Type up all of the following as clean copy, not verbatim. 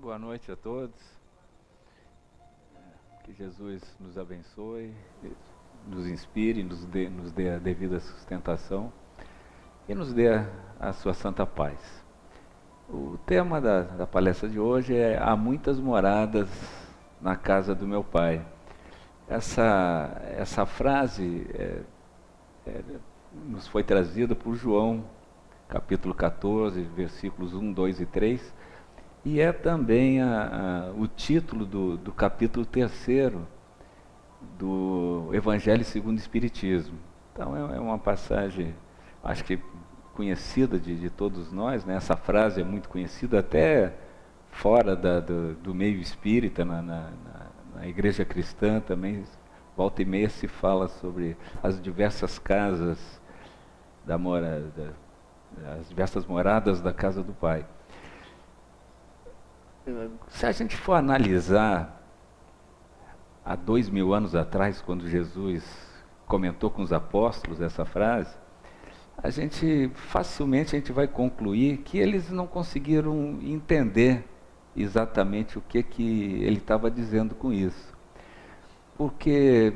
Boa noite a todos. Que Jesus nos abençoe, nos inspire, nos dê a devida sustentação e nos dê a sua santa paz. O tema da palestra de hoje é: há muitas moradas na casa do meu Pai. Essa frase nos foi trazida por João, capítulo 14, versículos 1, 2 e 3, e é também o título do capítulo 3 do Evangelho segundo o Espiritismo. Então é uma passagem, acho que conhecida de todos nós, né? Essa frase é muito conhecida até fora do meio espírita, na igreja cristã também, volta e meia se fala sobre as diversas casas as diversas moradas da casa do Pai. Se a gente for analisar há 2000 anos atrás, quando Jesus comentou com os apóstolos essa frase, facilmente a gente vai concluir que eles não conseguiram entender exatamente o que ele estava dizendo com isso. Porque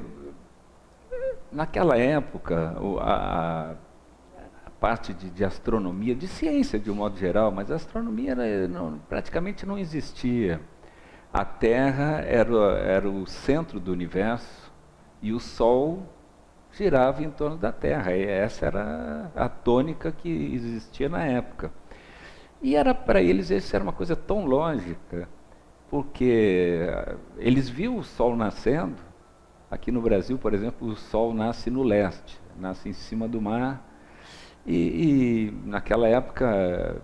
naquela época a parte de astronomia, de ciência de um modo geral, mas a astronomia praticamente não existia. A Terra era o centro do universo e o Sol girava em torno da Terra. E essa era a tônica que existia na época. E para eles isso era uma coisa tão lógica, porque eles viam o Sol nascendo. Aqui no Brasil, por exemplo, o Sol nasce no leste, nasce em cima do mar. E naquela época,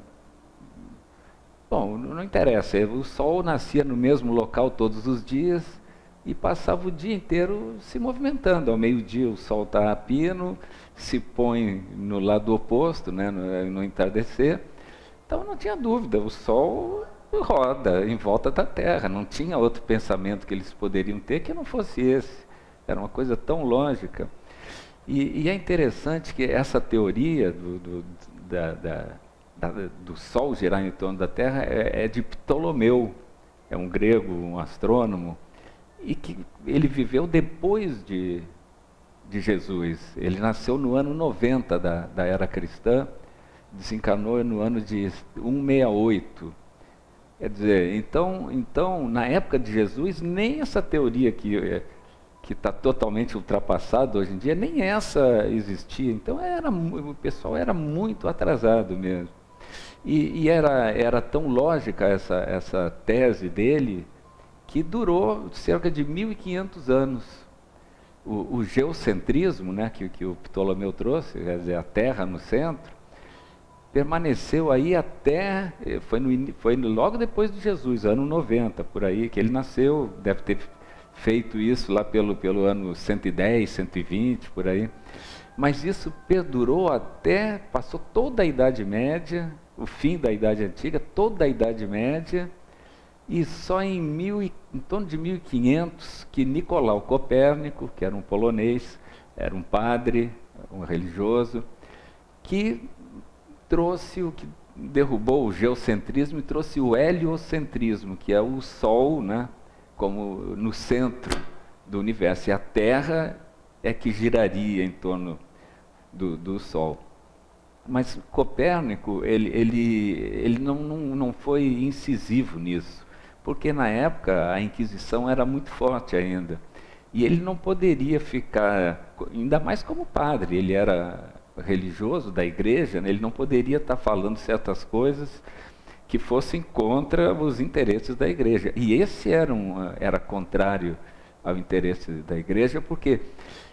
bom, não interessa, o Sol nascia no mesmo local todos os dias e passava o dia inteiro se movimentando. Ao meio-dia o Sol está a pino, se põe no lado oposto, né, no entardecer. Então não tinha dúvida, o Sol roda em volta da Terra, não tinha outro pensamento que eles poderiam ter que não fosse esse. Era uma coisa tão lógica. E é interessante que essa teoria do Sol girar em torno da Terra é de Ptolomeu, é um grego, um astrônomo, e que ele viveu depois de Jesus. Ele nasceu no ano 90 da era cristã, desencarnou no ano de 168. Quer dizer, então na época de Jesus, nem essa teoria que está totalmente ultrapassada hoje em dia, nem essa existia. Então o pessoal era muito atrasado mesmo. E era tão lógica essa tese dele, que durou cerca de 1500 anos. O geocentrismo, né, que o Ptolomeu trouxe, quer dizer, a Terra no centro, permaneceu aí até, foi logo depois de Jesus, ano 90, por aí, que ele nasceu, deve ter feito isso lá pelo ano 110, 120, por aí. Mas isso perdurou passou toda a Idade Média, o fim da Idade Antiga, toda a Idade Média, e só em torno de 1500 que Nicolau Copérnico, que era um polonês, era um padre, um religioso, que derrubou o geocentrismo e trouxe o heliocentrismo, que é o Sol, né, como no centro do universo, e a Terra é que giraria em torno do Sol. Mas Copérnico, ele não foi incisivo nisso, porque na época a Inquisição era muito forte ainda, e ele não poderia ficar, ainda mais como padre, ele era religioso da igreja, né, ele não poderia estar falando certas coisas que fossem contra os interesses da igreja. E esse era contrário ao interesse da igreja, porque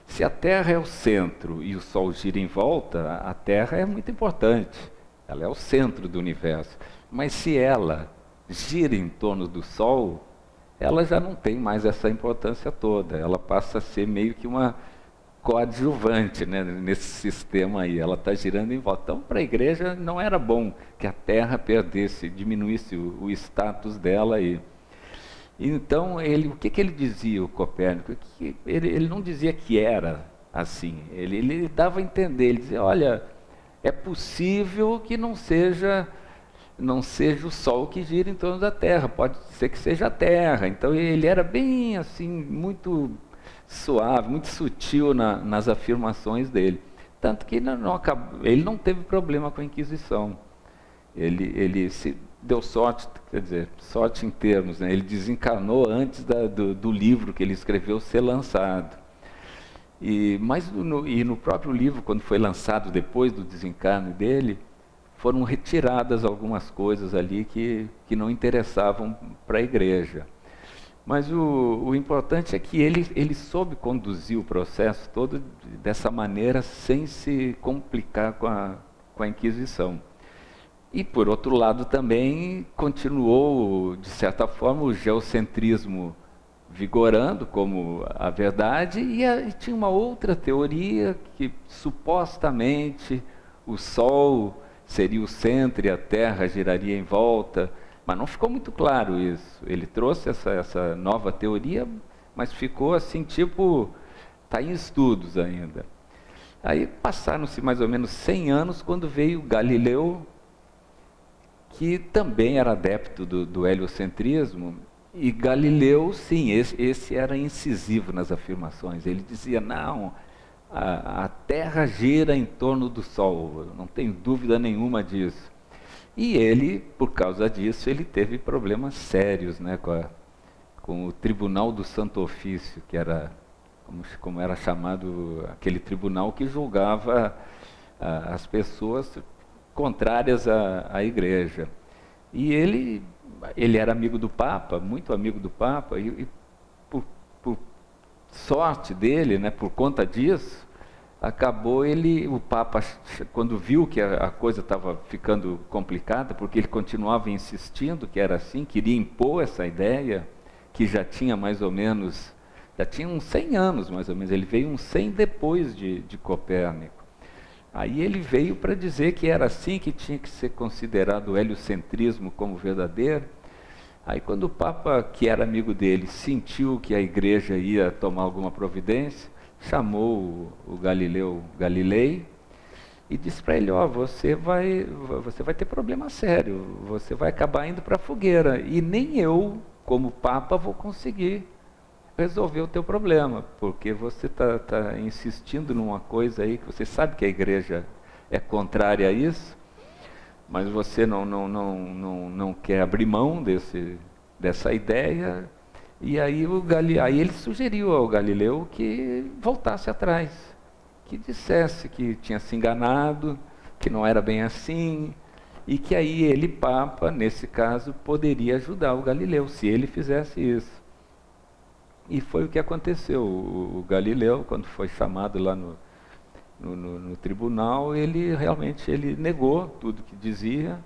se a Terra é o centro e o Sol gira em volta, a Terra é muito importante, ela é o centro do universo. Mas se ela gira em torno do Sol, ela já não tem mais essa importância toda, ela passa a ser meio que uma coadjuvante, né, nesse sistema aí, ela está girando em volta. Então, para a igreja não era bom que a Terra diminuísse o status dela aí. Então, o que ele dizia, o Copérnico? Que ele não dizia que era assim, ele dava a entender, ele dizia, olha, é possível que não seja não seja o Sol que gira em torno da Terra, pode ser que seja a Terra. Então ele era bem assim, muito suave, muito sutil nas afirmações dele. Tanto que ele não teve problema com a Inquisição. Ele se deu sorte, quer dizer, sorte em termos, né? Ele desencarnou antes do livro que ele escreveu ser lançado. Mas no próprio livro, quando foi lançado depois do desencarne dele, foram retiradas algumas coisas ali que não interessavam para a igreja. Mas o importante é que ele soube conduzir o processo todo dessa maneira, sem se complicar com a Inquisição. E, por outro lado, também continuou, de certa forma, o geocentrismo vigorando como a verdade, e tinha uma outra teoria que, supostamente, o Sol seria o centro e a Terra giraria em volta, mas não ficou muito claro isso. Ele trouxe essa nova teoria, mas ficou assim, tipo, está em estudos ainda. Aí passaram-se mais ou menos 100 anos, quando veio Galileu, que também era adepto do heliocentrismo, e Galileu, sim, esse era incisivo nas afirmações. Ele dizia, não, a Terra gira em torno do Sol, não tenho dúvida nenhuma disso. E ele, por causa disso, ele teve problemas sérios, né, com o Tribunal do Santo Ofício, que era, como era chamado, aquele tribunal que julgava as pessoas contrárias à igreja. E ele era amigo do Papa, muito amigo do Papa, e por sorte dele, né, por conta disso, acabou o Papa, quando viu que a coisa estava ficando complicada, porque ele continuava insistindo que era assim, queria impor essa ideia, que já tinha mais ou menos, já tinha uns 100 anos mais ou menos, ele veio uns 100 depois de Copérnico. Aí ele veio para dizer que era assim que tinha que ser considerado o heliocentrismo como verdadeiro. Aí quando o Papa, que era amigo dele, sentiu que a igreja ia tomar alguma providência, chamou o Galileu Galilei e disse para ele, você vai ter problema sério, você vai acabar indo para a fogueira, e nem eu, como Papa, vou conseguir resolver o teu problema, porque você está insistindo numa coisa aí que você sabe que a igreja é contrária a isso, mas você não quer abrir mão dessa ideia. E aí aí ele sugeriu ao Galileu que voltasse atrás, que dissesse que tinha se enganado, que não era bem assim, e que aí ele, Papa, nesse caso, poderia ajudar o Galileu, se ele fizesse isso. E foi o que aconteceu. O Galileu, quando foi chamado lá no tribunal, ele negou tudo que dizia,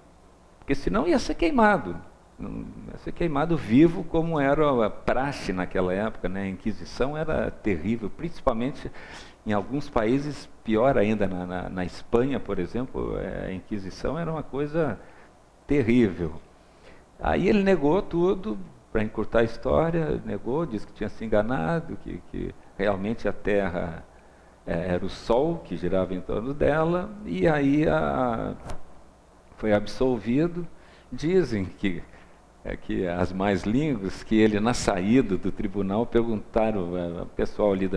porque senão ia ser queimado. Ia ser queimado vivo, como era a praxe naquela época, né? A Inquisição era terrível, principalmente em alguns países, pior ainda, na Espanha, por exemplo, a Inquisição era uma coisa terrível. Aí ele negou tudo, para encurtar a história, negou, disse que tinha se enganado, que realmente a Terra era o Sol que girava em torno dela, e aí foi absolvido. Dizem que as mais línguas, que ele, na saída do tribunal, perguntaram, o pessoal ali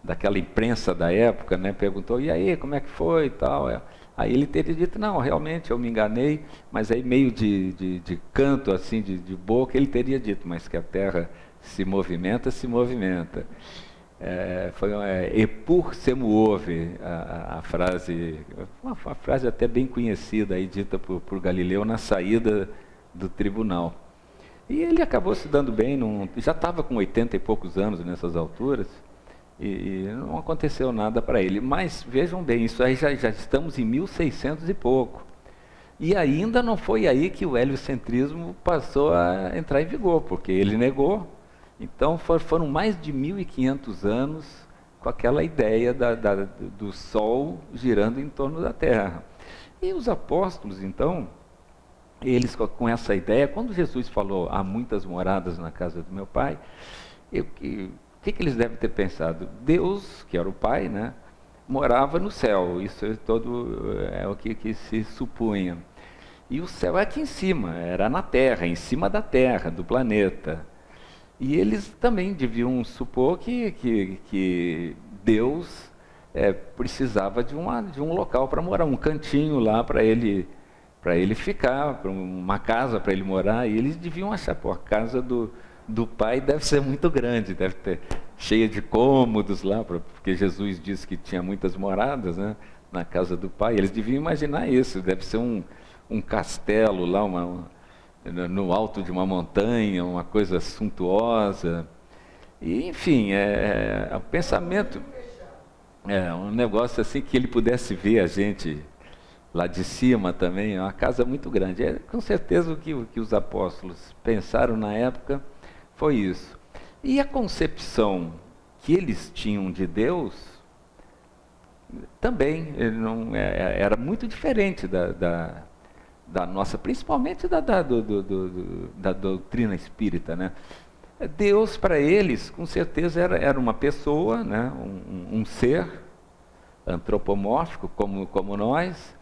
daquela imprensa da época, né, perguntou, e aí, como é que foi e tal. Aí ele teria dito, não, realmente eu me enganei, mas aí meio de canto, assim, de boca, ele teria dito, mas que a Terra se movimenta, se movimenta. Foi Epur se muove, a frase, uma frase até bem conhecida, aí, dita por Galileu na saída do tribunal. E ele acabou se dando bem, já estava com 80 e poucos anos nessas alturas, e não aconteceu nada para ele. Mas vejam bem, isso aí já estamos em 1600 e pouco. E ainda não foi aí que o heliocentrismo passou a entrar em vigor, porque ele negou. Então foram mais de 1500 anos com aquela ideia do Sol girando em torno da Terra. E os apóstolos, então, eles com essa ideia, quando Jesus falou, há muitas moradas na casa do meu Pai, o que eles devem ter pensado? Deus, que era o Pai, né, morava no céu, isso é o que se supunha. E o céu é aqui em cima, era na Terra, em cima da Terra, do planeta. E eles também deviam supor que Deus precisava de um local para morar, um cantinho lá para ele ficar, para uma casa para ele morar. E eles deviam achar, pô, a casa do pai deve ser muito grande, deve ter cheia de cômodos lá, porque Jesus disse que tinha muitas moradas, né, na casa do pai. Eles deviam imaginar isso, deve ser um castelo lá, no alto de uma montanha, uma coisa suntuosa. E, enfim, o pensamento um negócio assim que ele pudesse ver a gente lá de cima também, é uma casa muito grande. Com certeza o que os apóstolos pensaram na época foi isso. E a concepção que eles tinham de Deus também era muito diferente da nossa, principalmente da doutrina espírita, né? Deus para eles, com certeza, era uma pessoa, né? um ser antropomórfico como nós,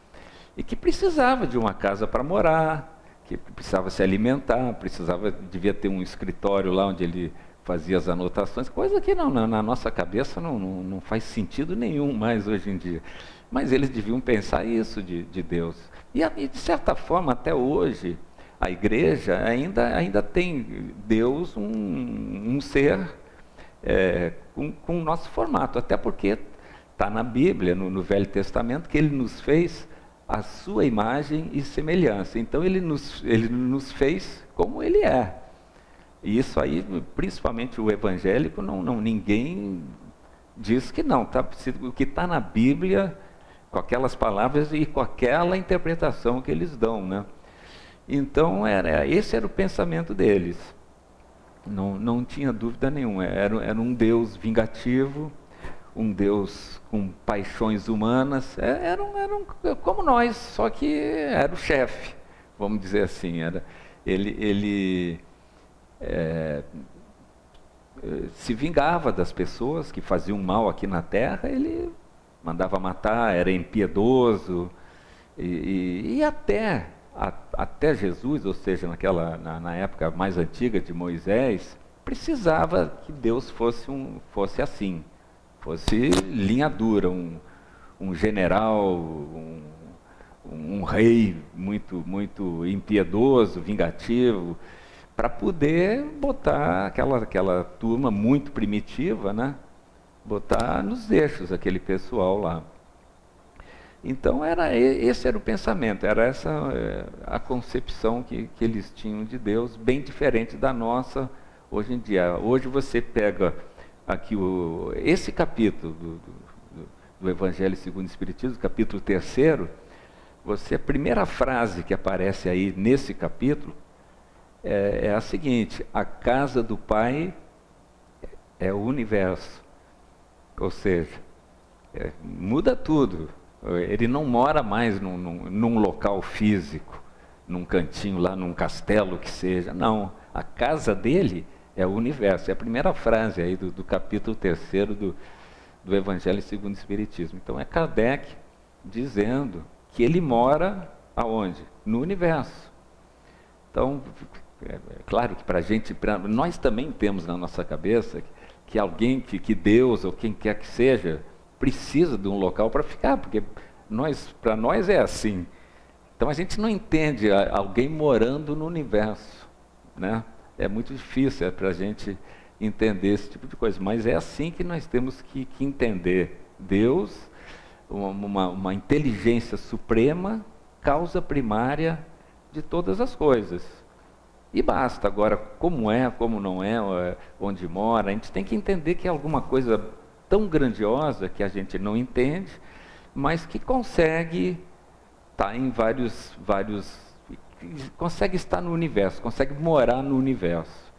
e que precisava de uma casa para morar, que precisava se alimentar, devia ter um escritório lá onde ele fazia as anotações, coisa que na nossa cabeça não faz sentido nenhum mais hoje em dia. Mas eles deviam pensar isso de Deus. E de certa forma, até hoje, a igreja ainda tem Deus um ser com o nosso formato, até porque está na Bíblia, no Velho Testamento, que ele nos fez a sua imagem e semelhança. Então ele nos fez como ele é. E isso aí, principalmente o evangélico, ninguém diz que não. O que está na Bíblia, com aquelas palavras e com aquela interpretação que eles dão, né? Então esse era o pensamento deles. Não tinha dúvida nenhuma. Era um Deus vingativo, um Deus com paixões humanas. Era como nós, só que era o chefe, vamos dizer assim. Ele se vingava das pessoas que faziam mal aqui na terra. Ele mandava matar, era impiedoso, e até Jesus, ou seja, na época mais antiga de Moisés, precisava que Deus fosse assim, fosse linha dura, um general, um rei muito impiedoso, vingativo, para poder botar aquela turma muito primitiva, né? Botar nos eixos aquele pessoal lá. Então esse era o pensamento, era essa a concepção que eles tinham de Deus, bem diferente da nossa hoje em dia. Hoje você pega aqui esse capítulo do Evangelho segundo o Espiritismo, capítulo 3º, a primeira frase que aparece aí nesse capítulo é a seguinte: a casa do Pai é o universo. Ou seja, muda tudo. Ele não mora mais num local físico, num cantinho lá, num castelo que seja. Não, a casa dele é o universo. É a primeira frase aí do capítulo 3º do Evangelho segundo o Espiritismo. Então é Kardec dizendo que ele mora aonde? No universo. Então, claro que nós também temos na nossa cabeça que alguém, que Deus ou quem quer que seja, precisa de um local para ficar, porque para nós é assim. Então a gente não entende alguém morando no universo, né? É muito difícil para a gente entender esse tipo de coisa, mas é assim que nós temos que entender Deus, uma inteligência suprema, causa primária de todas as coisas. E basta. Agora, como não é, onde mora, a gente tem que entender que é alguma coisa tão grandiosa que a gente não entende, mas que consegue estar em consegue estar no universo, consegue morar no universo.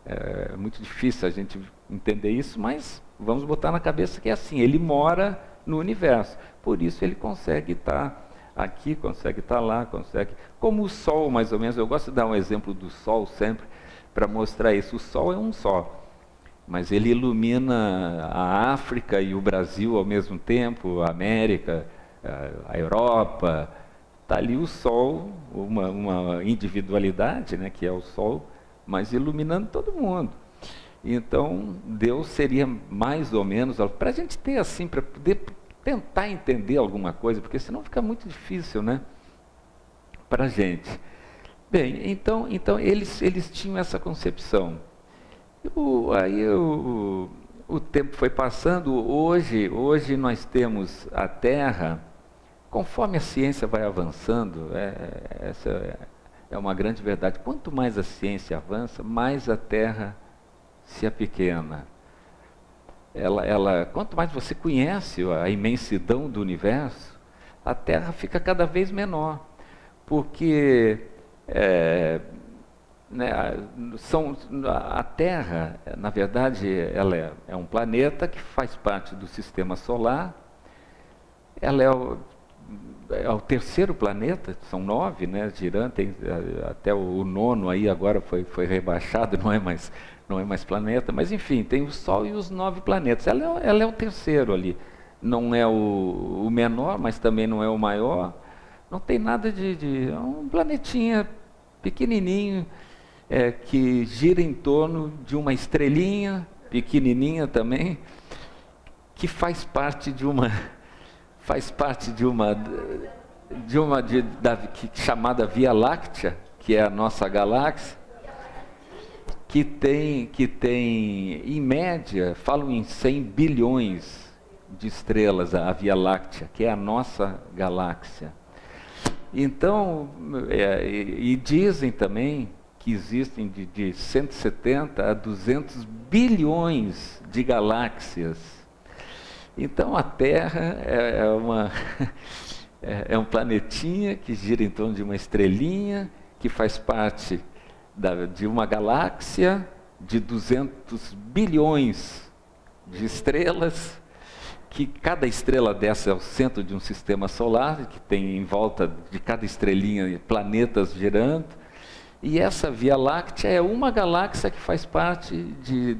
É muito difícil a gente entender isso, mas vamos botar na cabeça que é assim, ele mora no universo, por isso ele consegue estar aqui, consegue estar lá, consegue... Como o Sol, mais ou menos, eu gosto de dar um exemplo do Sol sempre, para mostrar isso. O Sol é um só, mas ele ilumina a África e o Brasil ao mesmo tempo, a América, a Europa, está ali o Sol, uma individualidade, né, que é o Sol, mas iluminando todo mundo. Então, Deus seria mais ou menos, para a gente ter assim, para poder tentar entender alguma coisa, porque senão fica muito difícil, né, para a gente. Bem, então eles tinham essa concepção. O tempo foi passando, hoje nós temos a Terra, conforme a ciência vai avançando, essa é uma grande verdade, quanto mais a ciência avança, mais a Terra se apequena. Quanto mais você conhece a imensidão do universo, a Terra fica cada vez menor, porque né, a Terra, na verdade, ela é um planeta que faz parte do sistema solar, ela é o terceiro planeta, são 9, né, girando, até o nono aí agora foi rebaixado, não é mais planeta, mas enfim, tem o Sol e os 9 planetas, ela é o terceiro ali, não é o menor, mas também não é o maior, não tem nada é um planetinha pequenininho, que gira em torno de uma estrelinha, pequenininha também, que faz parte chamada Via Láctea, que é a nossa galáxia, que tem em média, falam em 100 bilhões de estrelas, a Via Láctea, que é a nossa galáxia. Então, e dizem também que existem de 170 a 200 bilhões de galáxias. Então a Terra é um planetinha que gira em torno de uma estrelinha, que faz parte de uma galáxia de 200 bilhões de estrelas, que cada estrela dessa é o centro de um sistema solar, que tem em volta de cada estrelinha planetas girando, e essa Via Láctea é uma galáxia que faz parte de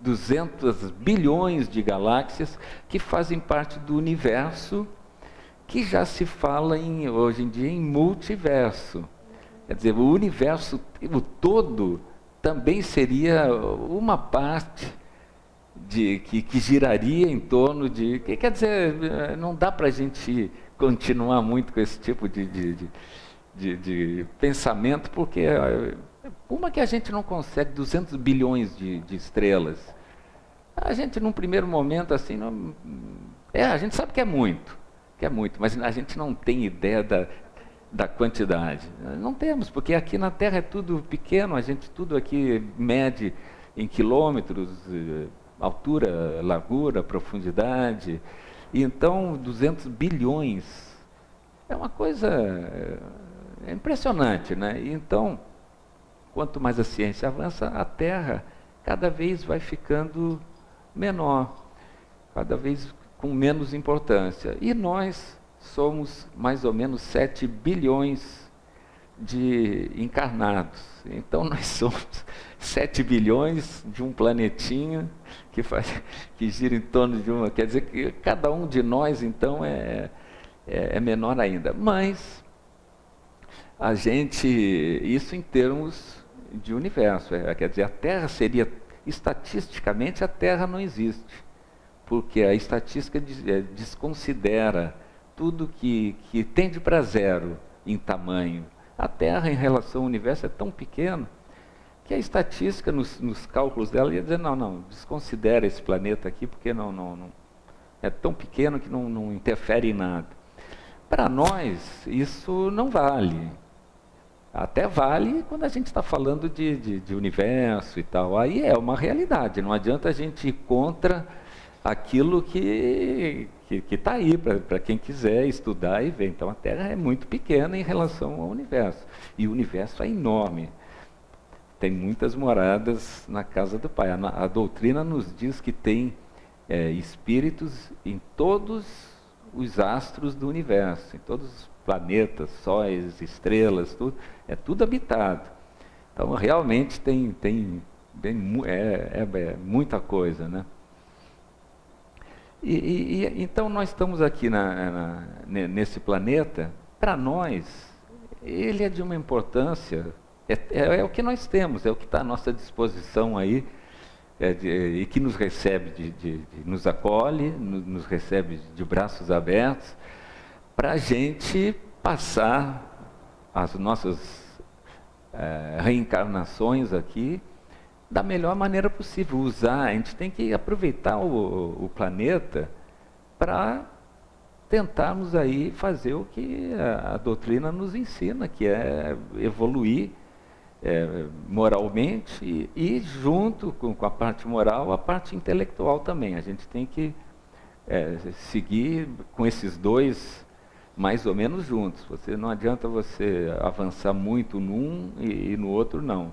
200 bilhões de galáxias que fazem parte do universo, que já se fala hoje em dia em multiverso. Quer dizer, o universo, o todo, também seria uma parte que giraria em torno de... Quer dizer, não dá para a gente continuar muito com esse tipo de pensamento, porque uma que a gente não consegue 200 bilhões de estrelas. A gente, num primeiro momento, assim, a gente sabe que é muito, mas a gente não tem ideia da quantidade. Não temos, porque aqui na Terra é tudo pequeno, a gente tudo aqui mede em quilômetros, altura, largura, profundidade. E então, 200 bilhões é uma coisa impressionante, né? Então, quanto mais a ciência avança, a Terra cada vez vai ficando menor, cada vez com menos importância. E nós somos mais ou menos 7 bilhões de encarnados. Então nós somos 7 bilhões de um planetinha que gira em torno de uma... Quer dizer que cada um de nós, então, é menor ainda. Mas a gente... Isso em termos de universo. Quer dizer, a Terra seria... Estatisticamente, a Terra não existe. Porque a estatística desconsidera tudo que tende para zero em tamanho. A Terra, em relação ao universo, é tão pequeno que a estatística, nos cálculos dela, ia dizer, não, desconsidera esse planeta aqui, porque não é tão pequeno que não interfere em nada. Para nós, isso não vale. Até vale quando a gente está falando de universo e tal. Aí é uma realidade, não adianta a gente ir contra aquilo que está aí, para quem quiser estudar e ver. Então a Terra é muito pequena em relação ao universo. E o universo é enorme. Tem muitas moradas na casa do Pai. A doutrina nos diz que tem espíritos em todos os astros do universo, em todos os planetas, sóis, estrelas, tudo. É tudo habitado. Então realmente tem muita coisa, né? Então nós estamos aqui nesse planeta para nós, ele é de uma importância, é o que nós temos, é o que está à nossa disposição aí, e que nos recebe, nos acolhe, nos recebe de braços abertos, para a gente passar as nossas reencarnações aqui da melhor maneira possível. A gente tem que aproveitar o planeta para tentarmos aí fazer o que a doutrina nos ensina, que é evoluir moralmente e junto com a parte moral, a parte intelectual também. A gente tem que seguir com esses dois mais ou menos juntos. Não adianta você avançar muito num e no outro não.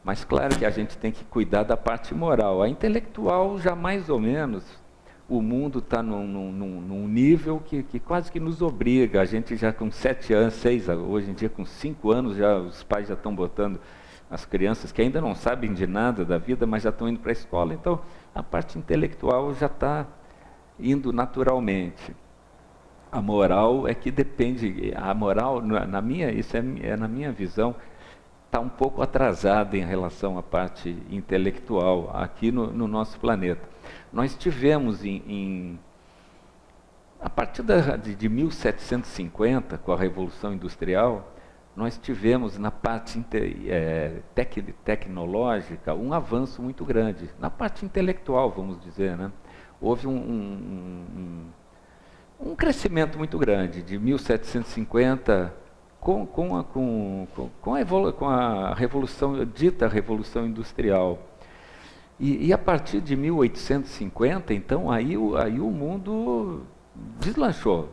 Mas claro que a gente tem que cuidar da parte moral. A intelectual já mais ou menos, o mundo está num nível que quase que nos obriga. A gente já com 7 anos, 6, hoje em dia com 5 anos, já os pais já estão botando as crianças que ainda não sabem de nada da vida, mas já estão indo para a escola. Então a parte intelectual já está indo naturalmente. A moral é que depende, a moral, isso é na minha visão, está um pouco atrasada em relação à parte intelectual aqui no nosso planeta. Nós tivemos a partir de 1750, com a Revolução Industrial, nós tivemos na parte tecnológica um avanço muito grande. Na parte intelectual, vamos dizer, né? Houve um crescimento muito grande, de 1750, com a revolução, dita Revolução Industrial. E a partir de 1850, então, aí o mundo deslanchou.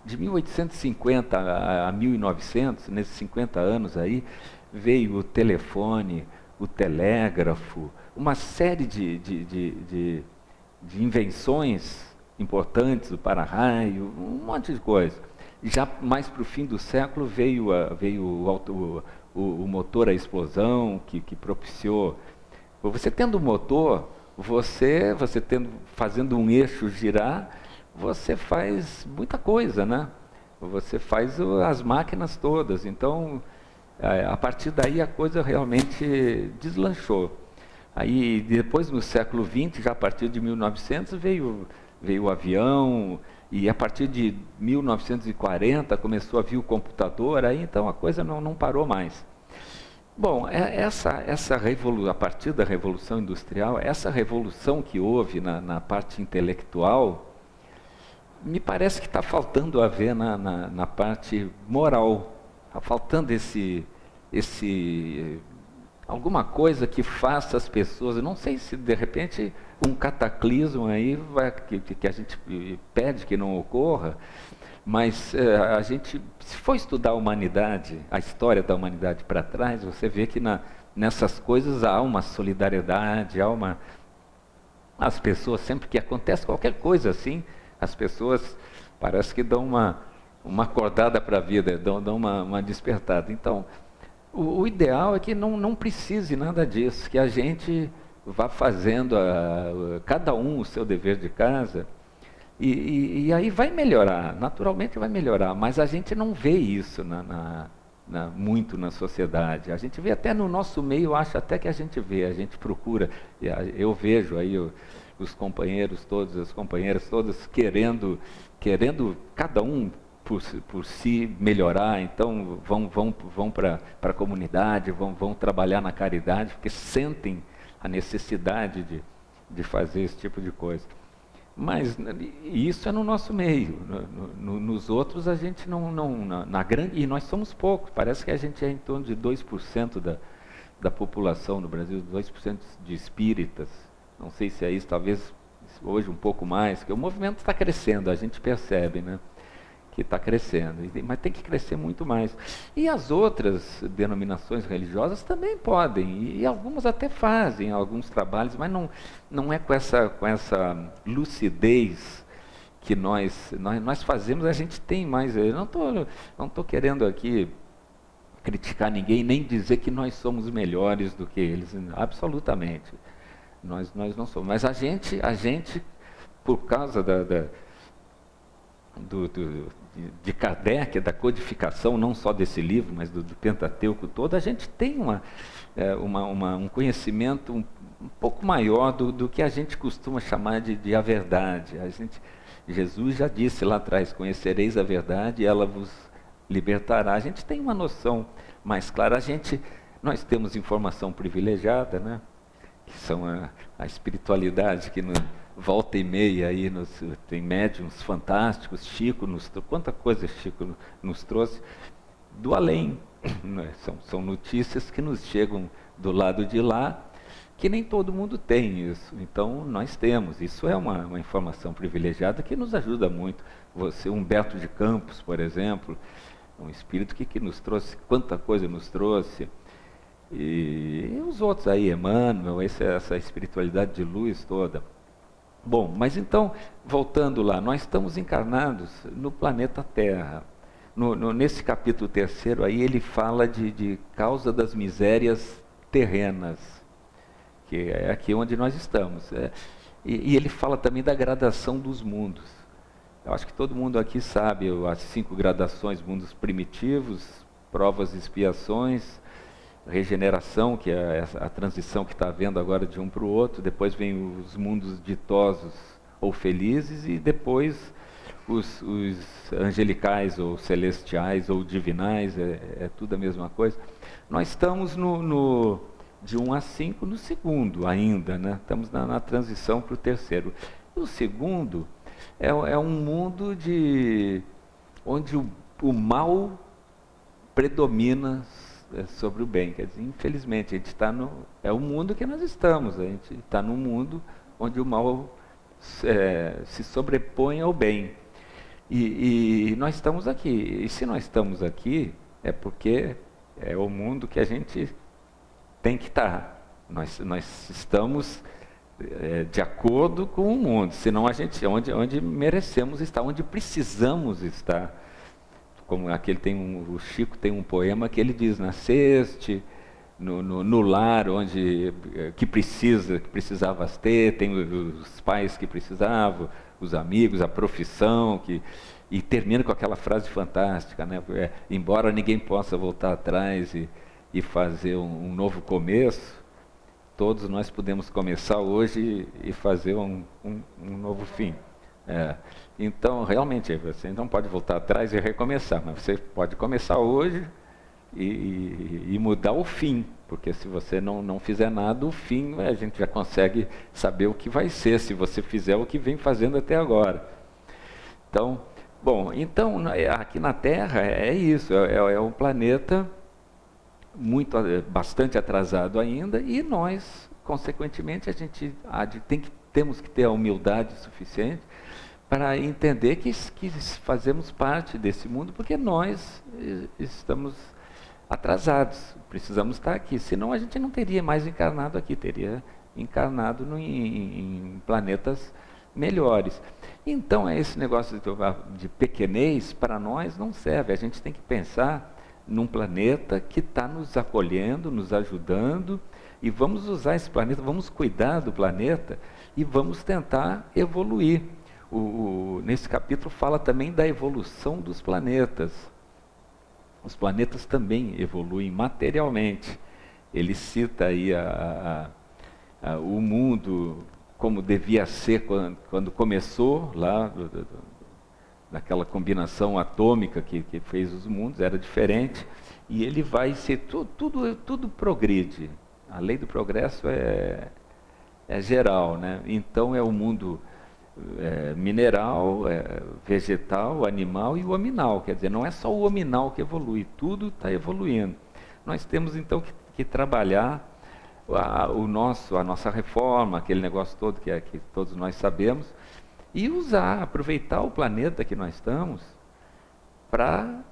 De 1850 a 1900, nesses 50 anos aí, veio o telefone, o telégrafo, uma série de invenções importantes, o para-raio, um monte de coisa. Já mais para o fim do século veio o motor a explosão, que propiciou. Você tendo motor, fazendo um eixo girar, você faz muita coisa, né? Você faz as máquinas todas. Então, a partir daí a coisa realmente deslanchou. Aí depois no século XX, já a partir de 1900, veio o avião, e a partir de 1940 começou a vir o computador, aí então a coisa não parou mais. Bom, a partir da Revolução Industrial, essa revolução que houve na parte intelectual, me parece que está faltando a ver na parte moral. Está faltando alguma coisa que faça as pessoas, eu não sei se de repente um cataclismo aí que a gente pede que não ocorra, mas a gente, se for estudar a humanidade, a história da humanidade para trás, você vê que nessas coisas há uma solidariedade, as pessoas, sempre que acontece qualquer coisa assim, as pessoas parece que dão uma acordada para a vida, dão uma despertada. Então, o ideal é que não precise nada disso, que a gente vá fazendo cada um o seu dever de casa, e aí vai melhorar, naturalmente vai melhorar, mas a gente não vê isso muito na sociedade. A gente vê até no nosso meio, acho até que a gente procura, eu vejo aí os companheiros todos, as companheiras todas querendo cada um por si melhorar, então vão para a comunidade, vão trabalhar na caridade, porque sentem a necessidade de fazer esse tipo de coisa. Mas isso é no nosso meio, nos outros a gente e nós somos poucos, parece que a gente é em torno de 2% da população no Brasil, 2% de espíritas, não sei se é isso, talvez hoje um pouco mais, porque o movimento está crescendo, a gente percebe, né? Que está crescendo, mas tem que crescer muito mais. E as outras denominações religiosas também podem, e algumas até fazem alguns trabalhos, mas não é com essa lucidez que nós fazemos. A gente tem mais. Eu não tô querendo aqui criticar ninguém, nem dizer que nós somos melhores do que eles, absolutamente. Nós não somos, mas a gente por causa de Kardec, da codificação, não só desse livro, mas do Pentateuco todo, a gente tem um conhecimento um pouco maior do que a gente costuma chamar de a verdade. Jesus já disse lá atrás: conhecereis a verdade e ela vos libertará. A gente tem uma noção mais clara. Nós temos informação privilegiada, né? Que são a espiritualidade que volta e meia aí tem médiuns fantásticos. Chico quanta coisa Chico nos trouxe do além, né? São notícias que nos chegam do lado de lá, que nem todo mundo tem isso. Então nós temos, isso é uma informação privilegiada que nos ajuda muito. Humberto de Campos, por exemplo, um espírito que nos trouxe, quanta coisa nos trouxe. E os outros aí, Emmanuel, essa espiritualidade de luz toda. Bom, mas então, voltando lá, nós estamos encarnados no planeta Terra. Nesse capítulo 3º aí, ele fala de causa das misérias terrenas, que é aqui onde nós estamos. E ele fala também da gradação dos mundos. Eu acho que todo mundo aqui sabe as 5 gradações: mundos primitivos, provas e expiações, regeneração, que é a transição que está havendo agora de um para o outro. Depois vem os mundos ditosos ou felizes, e depois os angelicais ou celestiais ou divinais, é tudo a mesma coisa. Nós estamos de 1 a 5 no segundo ainda, né? Estamos na transição para o terceiro. E o segundo é um mundo onde o mal predomina sobre o bem. Quer dizer, infelizmente, a gente está é o mundo que nós estamos. A gente está num mundo onde o mal se sobrepõe ao bem. E nós estamos aqui. E se nós estamos aqui, é porque é o mundo que a gente tem que estar. Nós estamos de acordo com o mundo. Senão a gente onde merecemos estar, onde precisamos estar. Como o Chico tem um poema que ele diz: nasceste no lar que precisavas ter, tem os pais que precisavam, os amigos, a profissão, e termina com aquela frase fantástica, né? Embora ninguém possa voltar atrás e fazer um novo começo, todos nós podemos começar hoje e fazer um novo fim. Então, realmente, você não pode voltar atrás e recomeçar, mas você pode começar hoje e mudar o fim, porque se você não fizer nada, o fim a gente já consegue saber o que vai ser, se você fizer o que vem fazendo até agora. Então, aqui na Terra é isso, é um planeta bastante atrasado ainda, e nós, consequentemente, a gente temos que ter a humildade suficiente para entender que fazemos parte desse mundo, porque nós estamos atrasados, precisamos estar aqui, senão a gente não teria mais encarnado aqui, teria encarnado em planetas melhores. Então, esse negócio de pequenez, para nós, não serve. A gente tem que pensar num planeta que está nos acolhendo, nos ajudando, e vamos usar esse planeta, vamos cuidar do planeta e vamos tentar evoluir. Nesse capítulo fala também da evolução dos planetas. Os planetas também evoluem materialmente. Ele cita aí o mundo como devia ser quando começou, lá, naquela combinação atômica que fez os mundos, era diferente. E ele vai ser, tudo progride. A lei do progresso é geral, né? Então é o mundo mineral, vegetal, animal e o hominal. Quer dizer, não é só o hominal que evolui, tudo está evoluindo. Nós temos então que trabalhar a nossa reforma, aquele negócio todo que todos nós sabemos, e aproveitar o planeta que nós estamos para,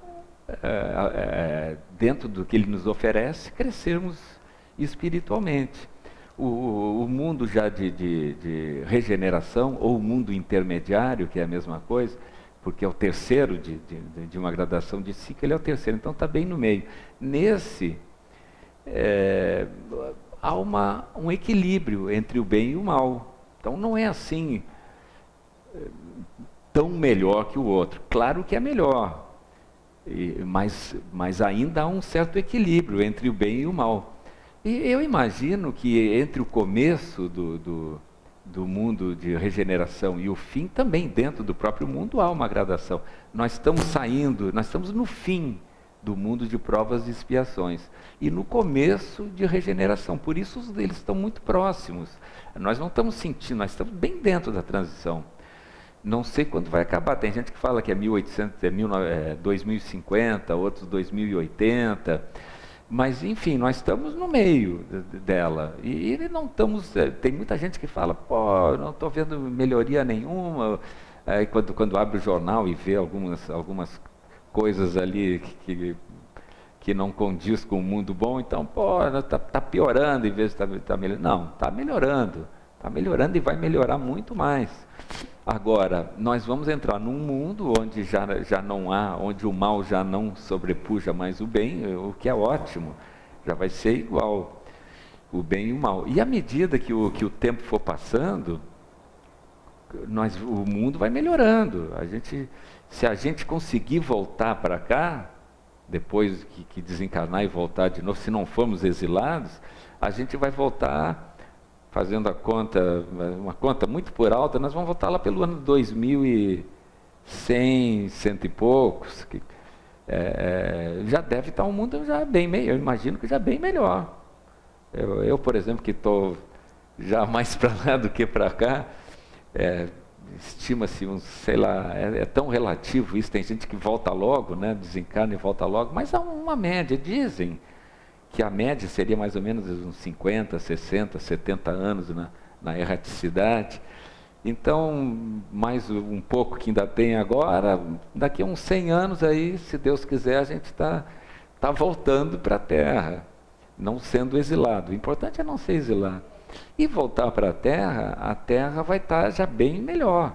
dentro do que ele nos oferece, crescermos espiritualmente. O mundo já de regeneração, ou o mundo intermediário, que é a mesma coisa, porque é o terceiro de uma gradação de 5, ele é o terceiro, então está bem no meio. Nesse, há um equilíbrio entre o bem e o mal. Então não é assim, tão melhor que o outro. Claro que é melhor, mas ainda há um certo equilíbrio entre o bem e o mal. E eu imagino que entre o começo do mundo de regeneração e o fim, também dentro do próprio mundo há uma gradação. Nós estamos no fim do mundo de provas e expiações e no começo de regeneração, por isso eles estão muito próximos. Nós não estamos sentindo, nós estamos bem dentro da transição. Não sei quando vai acabar, tem gente que fala que é 2050, outros 2080, mas enfim, nós estamos no meio dela e não estamos, tem muita gente que fala, pô, não estou vendo melhoria nenhuma, quando abre o jornal e vê algumas coisas ali que não condiz com o mundo bom, então, pô, tá piorando em vez de tá melhorando. Não, está melhorando e vai melhorar muito mais. Agora, nós vamos entrar num mundo onde já não há, onde o mal já não sobrepuja mais o bem, o que é ótimo, já vai ser igual, o bem e o mal. E à medida que o tempo for passando, o mundo vai melhorando. Se a gente conseguir voltar para cá, depois que desencarnar e voltar de novo, se não formos exilados, a gente vai voltar, fazendo a conta, uma conta muito por alta, nós vamos voltar lá pelo ano 2100, cento e poucos, já deve estar um mundo já bem melhor, eu imagino que já bem melhor. Eu por exemplo, que estou já mais para lá do que para cá, estima-se sei lá, é tão relativo isso, tem gente que volta logo, né, desencarna e volta logo, mas há uma média, dizem que a média seria mais ou menos uns 50, 60, 70 anos na erraticidade. Então, mais um pouco que ainda tem agora, daqui a uns 100 anos aí, se Deus quiser, a gente está voltando para a Terra, não sendo exilado. O importante é não ser exilado. E voltar para a Terra vai estar já bem melhor.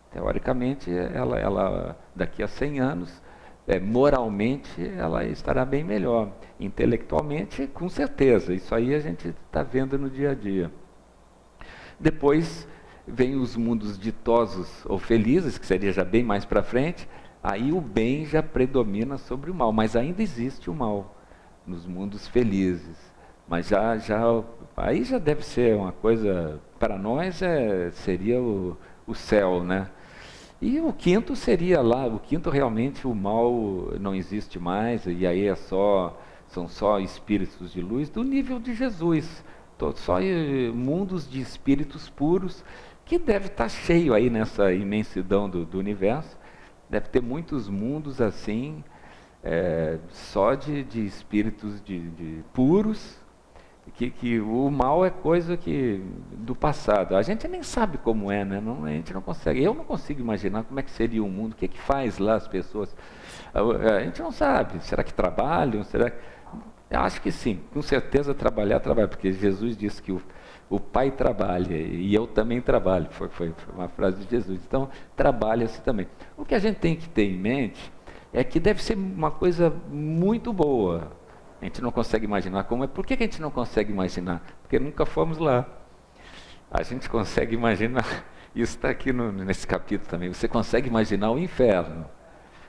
Teoricamente, ela daqui a 100 anos, moralmente, ela estará bem melhor. Intelectualmente, com certeza. Isso aí a gente está vendo no dia a dia. Depois, vem os mundos ditosos ou felizes, que seria já bem mais para frente. Aí o bem já predomina sobre o mal. Mas ainda existe o mal nos mundos felizes. Mas aí já deve ser uma coisa, para nós seria o céu, né? E o quinto seria lá, o quinto realmente o mal não existe mais, e aí são só espíritos de luz do nível de Jesus, só mundos de espíritos puros, que deve estar cheio aí nessa imensidão do universo, deve ter muitos mundos assim, só de espíritos de puros, que o mal é coisa do passado. A gente nem sabe como é, né? A gente não consegue. Eu não consigo imaginar como é que seria o mundo, o que faz lá as pessoas. A gente não sabe. Será que trabalham? Eu acho que sim, com certeza trabalha, porque Jesus disse que o Pai trabalha e eu também trabalho. Foi uma frase de Jesus. Então, trabalha-se também. O que a gente tem que ter em mente é que deve ser uma coisa muito boa. A gente não consegue imaginar como é. Por que a gente não consegue imaginar? Porque nunca fomos lá. A gente consegue imaginar, isso está aqui nesse capítulo também, você consegue imaginar o inferno,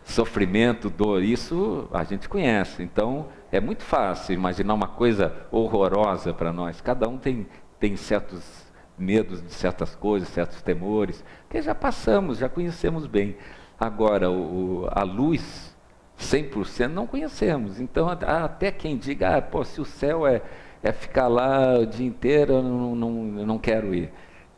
sofrimento, dor, isso a gente conhece. Então é muito fácil imaginar uma coisa horrorosa para nós. Cada um tem certos medos de certas coisas, certos temores, que já passamos, já conhecemos bem. Agora, a luz, 100% não conhecemos. Então até quem diga, pô, se o céu é ficar lá o dia inteiro, eu não quero ir.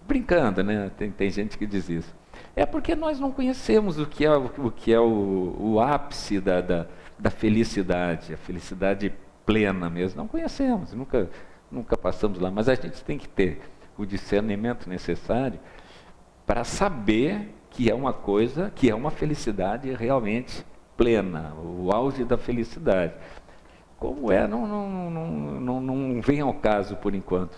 Brincando, né? Tem gente que diz isso. É porque nós não conhecemos o que é o ápice da felicidade, a felicidade plena mesmo. Não conhecemos, nunca passamos lá. Mas a gente tem que ter o discernimento necessário para saber que é uma coisa, que é uma felicidade realmente plena, o auge da felicidade. Como não vem ao caso por enquanto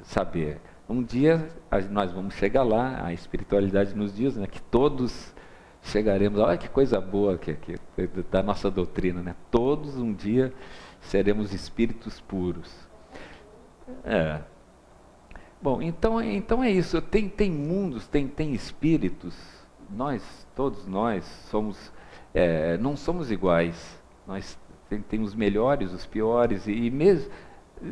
saber. Um dia nós vamos chegar lá, a espiritualidade nos diz, né, que todos chegaremos. Olha que coisa boa da nossa doutrina, né? Todos um dia seremos espíritos puros. Bom, então é isso. Tem mundos, tem espíritos todos nós somos, não somos iguais. Nós temos os melhores, os piores, e mesmo,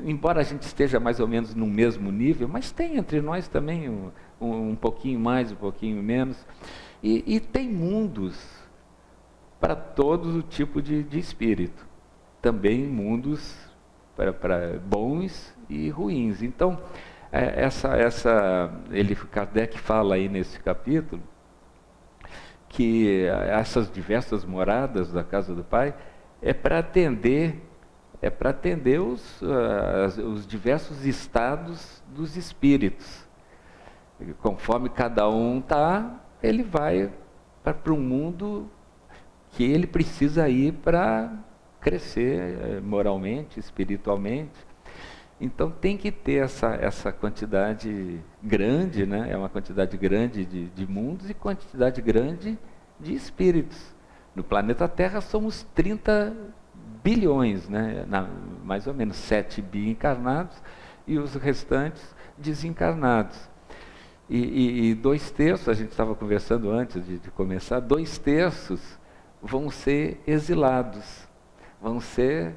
embora a gente esteja mais ou menos no mesmo nível, mas tem entre nós também um pouquinho mais, um pouquinho menos. E tem mundos para todo tipo de espírito. Também mundos para bons e ruins. Então, Kardec fala aí nesse capítulo que essas diversas moradas da casa do Pai é para atender os diversos estados dos espíritos. E conforme cada um está, ele vai para um mundo que ele precisa ir para crescer moralmente, espiritualmente. Então tem que ter essa quantidade grande, né? É uma quantidade grande de mundos e quantidade grande de espíritos. No planeta Terra somos 30 bilhões, né? Mais ou menos 7 bi encarnados e os restantes desencarnados. E 2/3, a gente estava conversando antes de começar, 2/3 vão ser exilados, vão ser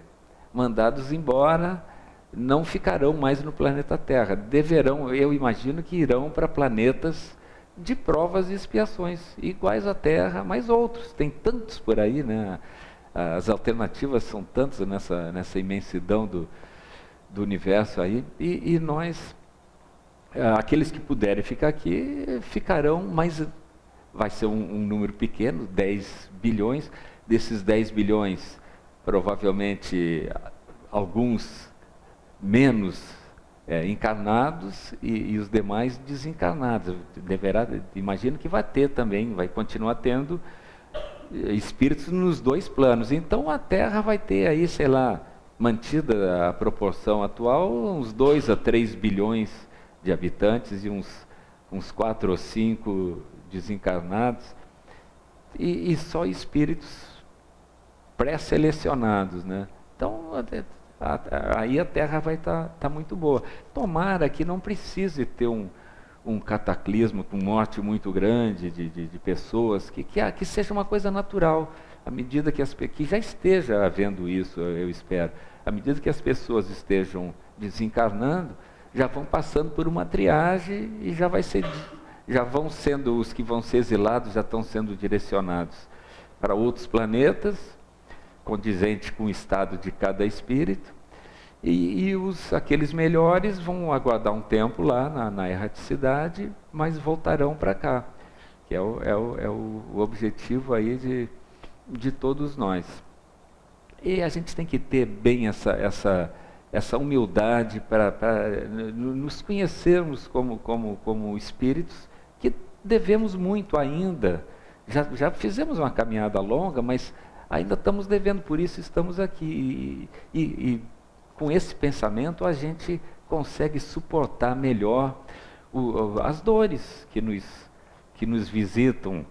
mandados embora, não ficarão mais no planeta Terra. Deverão, eu imagino que irão para planetas de provas e expiações, iguais à Terra, mas outros. Tem tantos por aí, né? As alternativas são tantas nessa imensidão do universo aí, e nós, aqueles que puderem ficar aqui, ficarão, mas vai ser um número pequeno, 10 bilhões. Desses 10 bilhões, provavelmente alguns menos encarnados e os demais desencarnados. Imagino que vai ter também, vai continuar tendo espíritos nos dois planos. Então a Terra vai ter aí, sei lá, mantida a proporção atual, uns 2 a 3 bilhões de habitantes e uns 4 ou 5 desencarnados, e só espíritos pré-selecionados, né? Então aí a Terra vai estar muito boa. Tomara que não precise ter um cataclismo com morte muito grande de pessoas, que seja uma coisa natural, à medida que já esteja havendo isso, eu espero, à medida que as pessoas estejam desencarnando, já vão passando por uma triagem e já vão sendo, os que vão ser exilados já estão sendo direcionados para outros planetas, condizente com o estado de cada espírito, e aqueles melhores vão aguardar um tempo lá na erraticidade, mas voltarão para cá, que é o objetivo aí de todos nós. E a gente tem que ter bem essa humildade para nos conhecermos como espíritos que devemos muito ainda. Já fizemos uma caminhada longa, mas ainda estamos devendo, por isso estamos aqui. E com esse pensamento a gente consegue suportar melhor as dores que nos visitam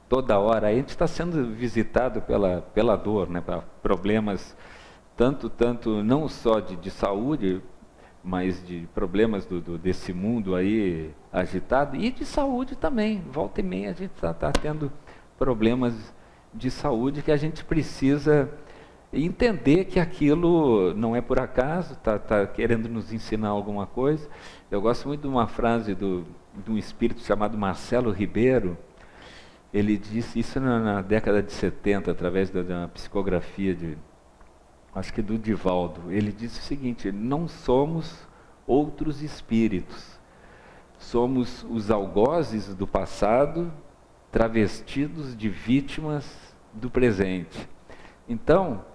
toda hora. A gente está sendo visitado pela dor, né? Para problemas tanto não só de saúde, mas de problemas desse mundo aí agitado, e de saúde também. Volta e meia a gente está tendo problemas de saúde que a gente precisa entender que aquilo não é por acaso, está querendo nos ensinar alguma coisa. Eu gosto muito de uma frase de um espírito chamado Marcelo Ribeiro. Ele disse isso na década de 70, através da psicografia acho que do Divaldo. Ele disse o seguinte: não somos outros espíritos, somos os algozes do passado travestidos de vítimas do presente. Então,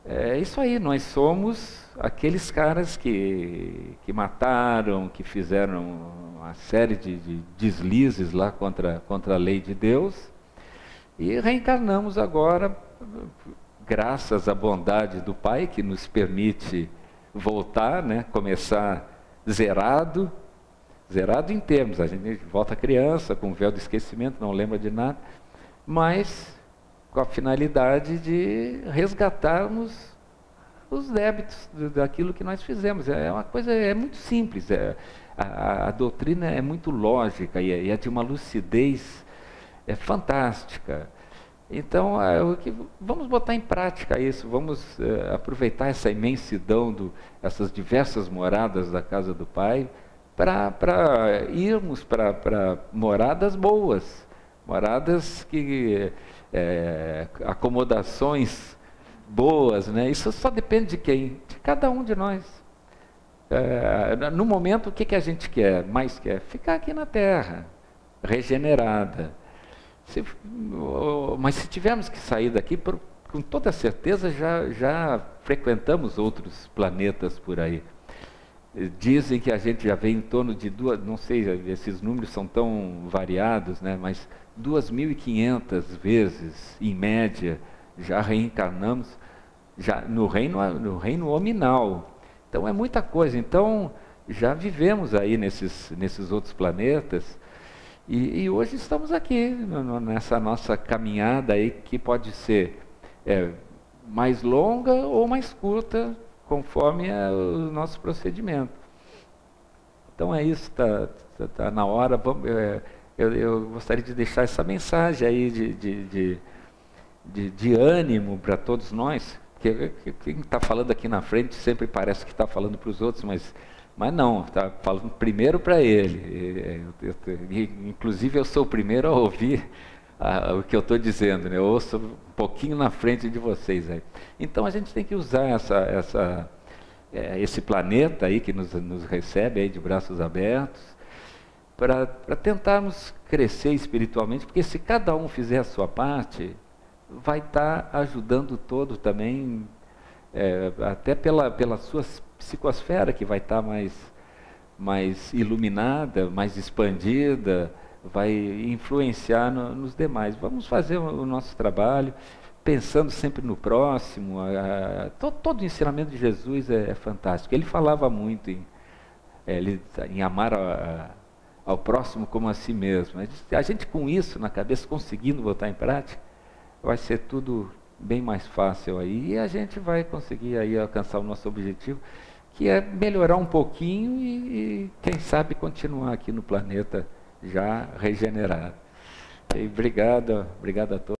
é isso aí, nós somos aqueles caras que mataram, que fizeram uma série de deslizes lá contra a lei de Deus, e reencarnamos agora, graças à bondade do Pai, que nos permite voltar, né, começar zerado em termos, a gente volta criança, com o véu do esquecimento, não lembra de nada, mas com a finalidade de resgatarmos os débitos daquilo que nós fizemos. É uma coisa, muito simples, a doutrina é muito lógica e é de uma lucidez é fantástica. Então, vamos botar em prática isso, vamos aproveitar essa imensidão, essas diversas moradas da casa do Pai, para irmos para moradas boas, moradas que acomodações boas, né? Isso só depende de quem? De cada um de nós. No momento, o que a gente quer? Mais quer? Ficar aqui na Terra, regenerada. Mas se tivermos que sair daqui, com toda certeza já frequentamos outros planetas por aí. Dizem que a gente já vem em torno de não sei, esses números são tão variados, né? Mas 2.500 vezes, em média, já reencarnamos já no reino hominal. Então é muita coisa. Então já vivemos aí nesses outros planetas. E hoje estamos aqui, nessa nossa caminhada aí, que pode ser mais longa ou mais curta, conforme o nosso procedimento. Então é isso, tá na hora. Eu gostaria de deixar essa mensagem aí de ânimo para todos nós. Quem está falando aqui na frente sempre parece que está falando para os outros, mas não, está falando primeiro para ele. Inclusive eu sou o primeiro a ouvir o que eu estou dizendo, né? Eu ouço um pouquinho na frente de vocês aí. Então a gente tem que usar esse planeta aí que nos recebe aí de braços abertos, para tentarmos crescer espiritualmente, porque se cada um fizer a sua parte, vai estar ajudando o todo também, até pela sua psicosfera, que vai estar mais iluminada, mais expandida, vai influenciar nos demais. Vamos fazer o nosso trabalho, pensando sempre no próximo. Todo o ensinamento de Jesus é fantástico. Ele falava muito em amar ao próximo como a si mesmo. A gente com isso na cabeça, conseguindo botar em prática, vai ser tudo bem mais fácil aí, e a gente vai conseguir aí alcançar o nosso objetivo, que é melhorar um pouquinho e quem sabe continuar aqui no planeta já regenerado. E obrigado a todos.